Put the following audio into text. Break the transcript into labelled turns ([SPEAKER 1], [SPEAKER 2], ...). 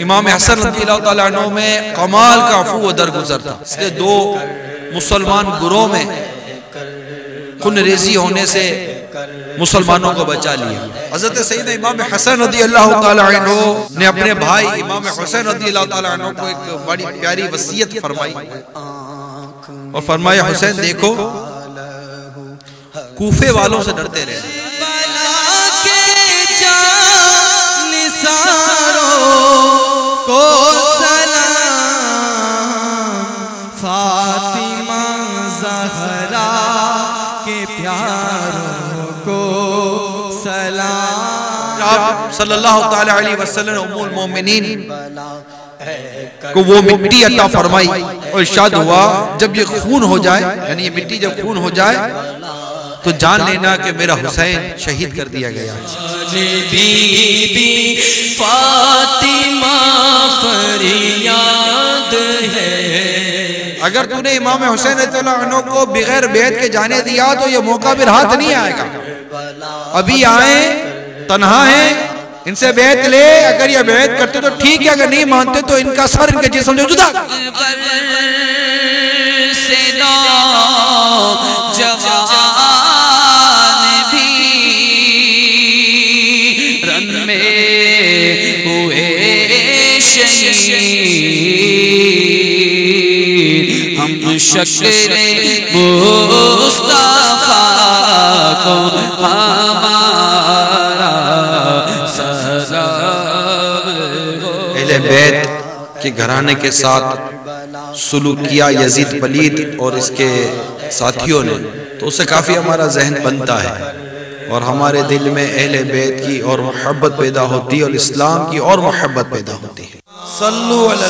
[SPEAKER 1] امام حسن رضی اللہ تعالیٰ عنہ میں کمال کا عفو و درگزر تھا، اس نے دو مسلمان گروہ میں خون ریزی ہونے سے مسلمانوں کو بچا لیا۔ حضرت سیدنا امام حسن رضی اللہ تعالیٰ عنہ نے اپنے بھائی امام حسین رضی اللہ تعالیٰ عنہ کو ایک بڑی پیاری وصیت فرمائی اور فرمایا، حسین دیکھو کوفے والوں سے ڈرتے رہے،
[SPEAKER 2] فاطمہ زہرا کے پیاروں کو سلام۔
[SPEAKER 1] آپ صلی اللہ تعالیٰ علیہ وسلم ام المومنین کو وہ مٹی عطا فرمائی اور ارشاد ہوا جب یہ خون ہو جائے، یعنی یہ مٹی جب خون ہو جائے تو جان لینا کہ میرا حسین شہید کر دیا گیا۔
[SPEAKER 2] بی بی فاطمہ فریاد ہے،
[SPEAKER 1] اگر تو نے امام حسین رضی اللہ عنہ کو بغیر بیعت کے جانے دیا تو یہ موقع پھر ہاتھ نہیں آئے گا۔ ابھی آئیں، تنہا ہیں، ان سے بیعت لے، اگر یہ بیعت کرتے تو ٹھیک ہے، اگر نہیں مانتے تو ان کا سر ان کے جسم سے جدا۔
[SPEAKER 2] ہم شکر مصطفیٰ کو ہمارا سلام۔
[SPEAKER 1] اہل بیت کے گھرانے کے ساتھ سلوک کیا یزید پلید اور اس کے ساتھیوں نے، تو اس سے کافی ہمارا ذہن بنتا ہے اور ہمارے دل میں اہل بیت کی اور محبت پیدا ہوتی ہے اور اسلام کی اور محبت پیدا ہوتی ہے۔ صلو علی